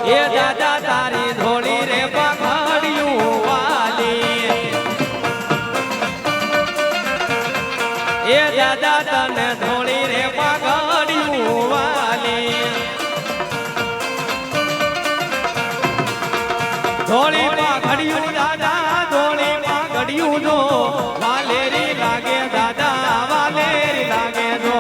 એ દાદા તારી ધોળી રે પગડિયું વાલી એ દાદા તને ધોળી રે પગડિયું વાલી ધોળી પગડિયું દાદા ધોળી પગડિયું જો વાલેરી લાગે દાદા વાલેરી લાગે જો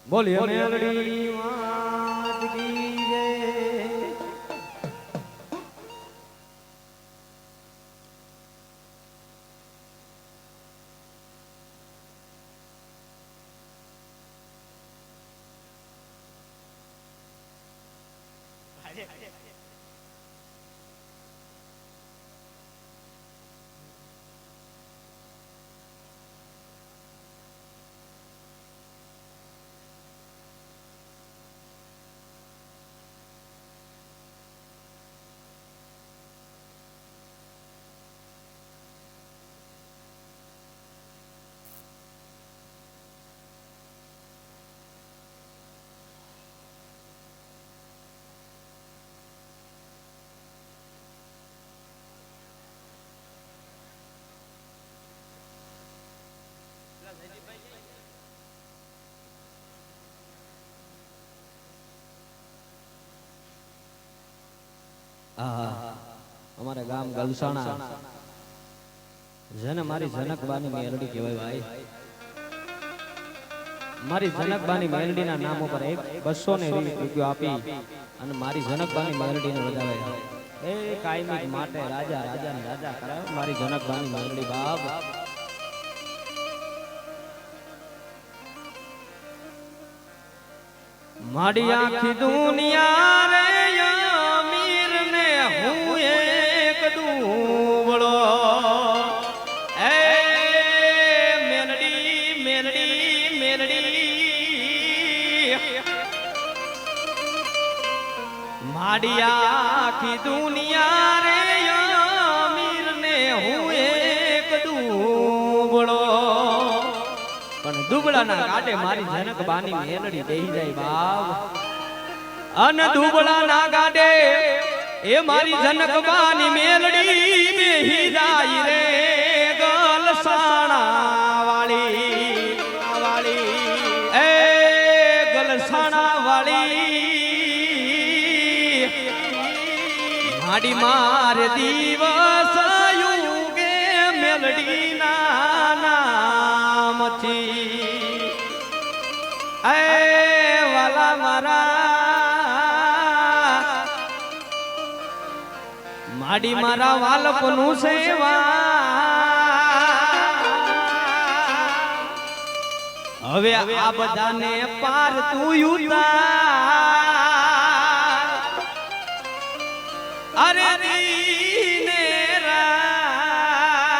બોલીએ મેલડી માત કી જય અમારા ગામ ગલસાણા જેને મારી જનકબાની મેલડી કહેવાય ભાઈ મારી જનકબાની મેલડીના નામ ઉપર 220 રૂપિયા આપી અને મારી જનકબાની મેલડીને વધાવે એ કાયમી માટે રાજા રાજાને રાજા કરાવે મારી જનકબાની મેલડી બાપ માડી આખી દુનિયા રે અમીર ને હું એક દુબળો એ મેલડી મેલડી મેલડી માડી આખી દુનિયા રે અમીર ને હું એક દુબળો પણ દુબળાના કાઢે મારી જનકબાની મેલડી બેહી જાય બાપ અને દુબળાના ગાડે એ મારી જનકબાની મેલડી બેહી જાય રે ગલસાણા વાળી એ ગલસાણા વાળી માડી મારે દિવસ યુગે મેલડી ના નામથી એ વાલા મારા માડી મારા વાલપનું સેવા હવે આ બધાને પાર તું ઉતાર અરે દીને રાત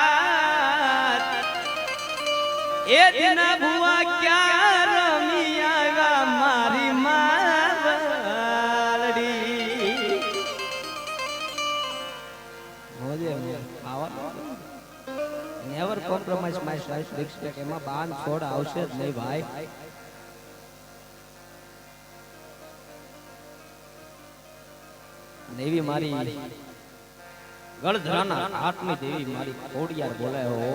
એ દિન ભુવા ક્યાં રમી આવ્યા મારી મારડી never compromise my self respect એમાં બાન છોડ આવશે જ નહીં ભાઈ દેવી મારી ગળધરાના હાથની દેવી મારી ખોડિયાર બોલાય હો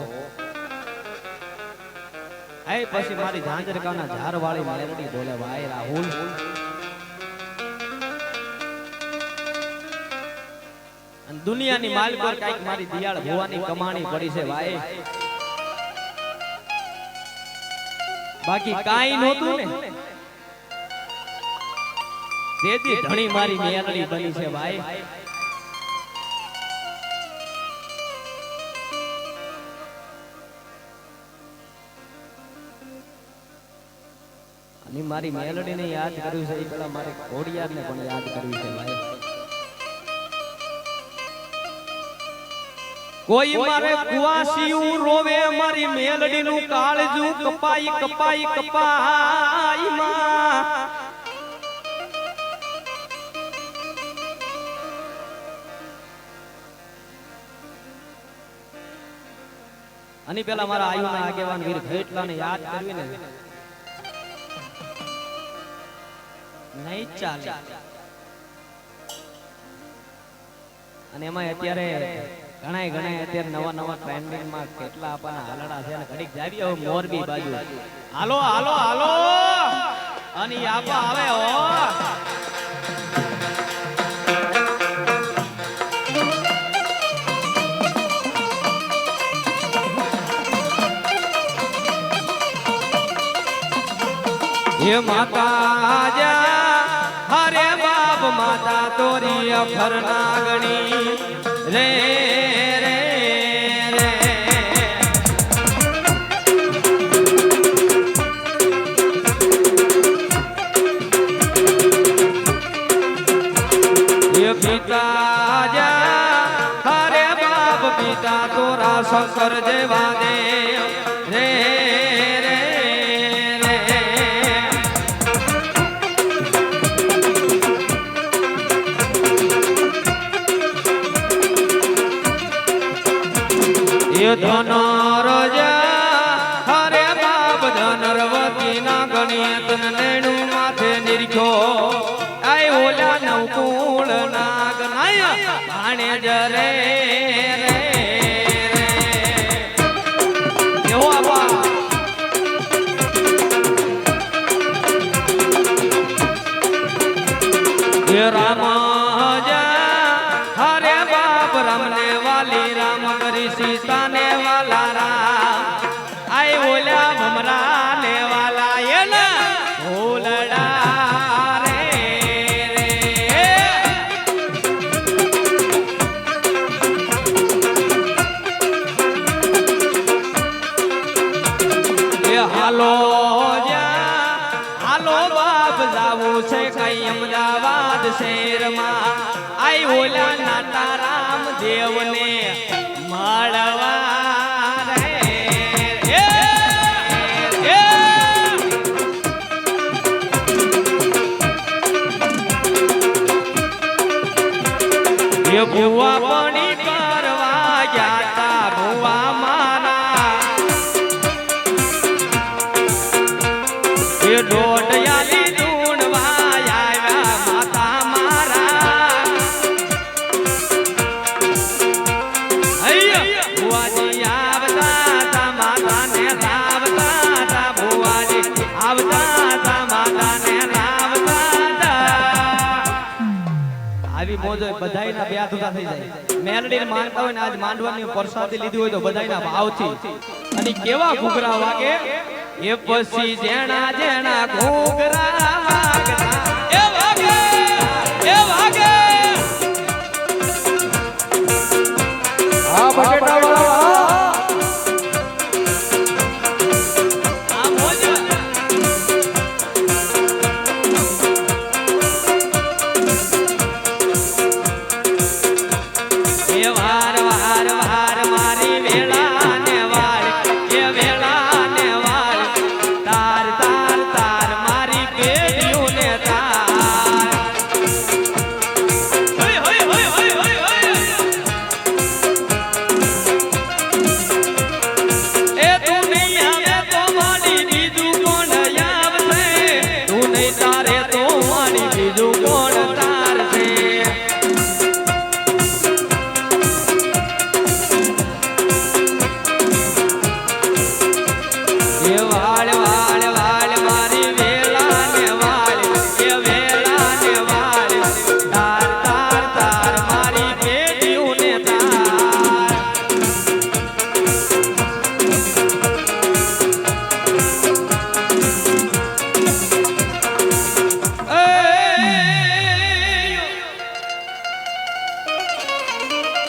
એ પછી મારી ઝાંઝરકાના ઝારવાળી મેલડી બોલે ભાઈ રાહુલ દુનિયાની માલ પર કઈક મારી દિયાળ ભુવાની કમાણી પડી છે ભાઈ, બાકી કાઈ નહોતું ને તેથી ધણી મારી મેલડી બની છે ભાઈ। અને મારી મેલડીને યાદ કર્યું છે એ પેલા મારે ઘોડિયારને પણ યાદ કર્યું છે ભાઈ। કોઈ મારે કુવાસીયું રોવે મારી મેલડીનું કાળજું કપાઈ કપાઈ કપાઈ માં, અને પેલા મારા આયુના આગેવાન વીર ઘેટલાને યાદ કરવી ને નહીં ચાલે। અને એમાં અત્યારે ઘણા અત્યારે નવા ટ્રેન્ડિંગ માં કેટલા આપણા હાલડા છે, ઘડીક જાવી હવે મોરબી બાજુ હાલો હાલો હાલો અને આપા આવે હો। हे माता जा हरे बाप माता तोरी अफर नागणी रे रे रे, ये पिता जा हरे बाप पिता तोरा शंकर जेवा दे रे धनरजा हरे बाप धनरवती ना गणित नेणु माथे निरखो आय ओला नवकुल नाग नाय भाणे जरे रे एवो आपा हे राम जा हरे बाप रमने वाली राम करी सीता ने वाला राम आए बोला भमरा ने वाला ये ना भूलड़ा रे रे, ये हालो जा हालो बाप जावू छे कई अमदावाद शहर में आई बोला नाता राम देव ने माड़वा रे ये बुआ पानी करवा जाता बुआ मारा ये डोडयाली ढूंढवा आया माता मारा बुआजी आवता था माता ने लावता था बुआजी आवता था माता ने लावता था। આવી મોજો બધાયના બ્યાહ થતા થઈ જાય। મેલડીને માનતા હોય ને આજ માંડવાની પ્રસાદી લીધી હોય તો બધાયના ભાવથી અને કેવા ઘૂઘરા વાગે એ પછી જેણા જેણા ઘૂઘરા વાગતા એ વાગે એ વાગે આ બટેટા વાળા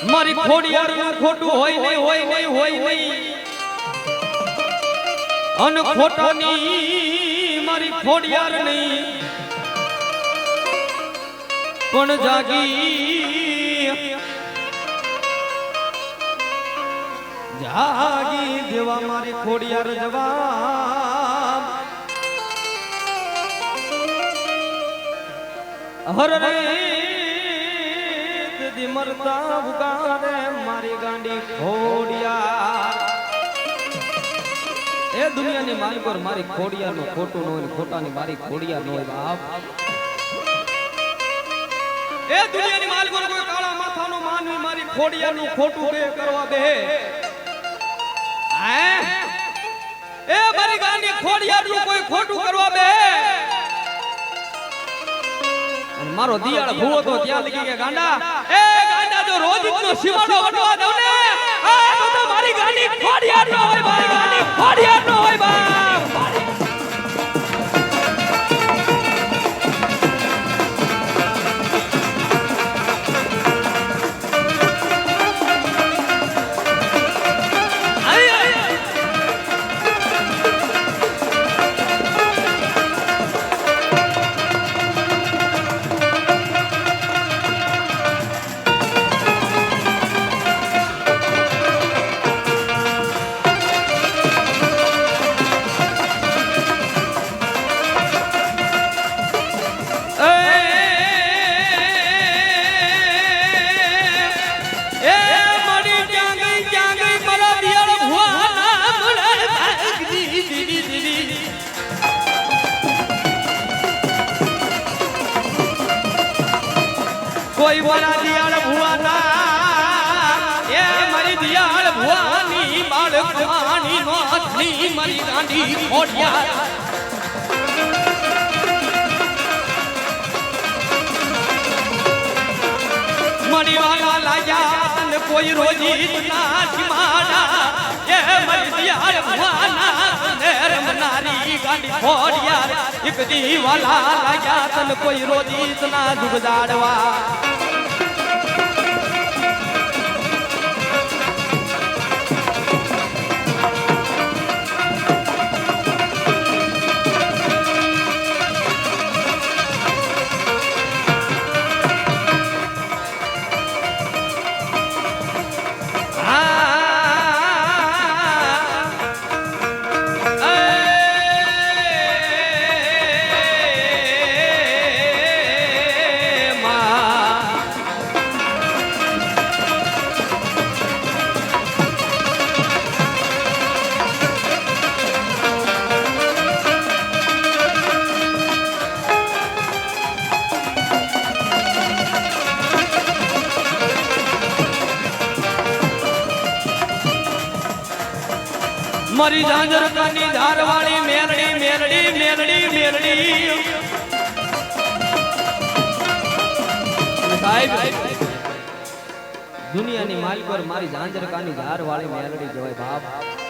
મારી ખોડિયારનું ખોટું હોય નહીં હોય નહીં હોય નહીં અન ખોટાની મારી ખોડિયાર નહીં પણ જાગી દેવા મારી ખોડિયાર જવાબ હર રે મરતા ઉગાડે મારી ગાંડી ખોડિયાર એ દુનિયાની માલિક પર મારી ખોડિયાર નું ખોટું ન હોય ખોટાની મારી ખોડિયાર ન હોય બાપ એ દુનિયાની માલિક પર કોઈ કાળા માથાનો માનવી મારી ખોડિયાર નું ખોટું બે કરવા બે એ મારી ગાંડી ખોડિયાર નું કોઈ ખોટું કરવા બે મારો દિયાળ ભૂવો તો ત્યાં લગી ગયા ગાંડા એ ગાંડા જો રોજ નો સીમાડો વટવા દઉં ને આ તો મારી ગાંડી ખોડિયાર નો હોય મારી ગાંડી ખોડિયાર નો હોય બાપ કોઈ મારા દિયાળ ભુવાના એ મારી દિયાળ ભુવાની બાળકવાની નોથની મારી ગાંડી ખોડિયાર મારી વાલા લાગ્યા ને કોઈ રોજી ના ઠીમાડા એ મારી દિયાળ ભુવાના નેર મનારી ગાંડી ખોડિયાર એક દી વાલા લાગ્યા તન કોઈ રોજી ના જુગદાડવા મારી ઝાંઝર કાની ધારવાળી મેરડી મેરડી મેરડી મેરડી સાહેબ દુનિયાની માલિક પર મારી ઝાંઝર કાની ધારવાળી મેરડી જવાય બાપ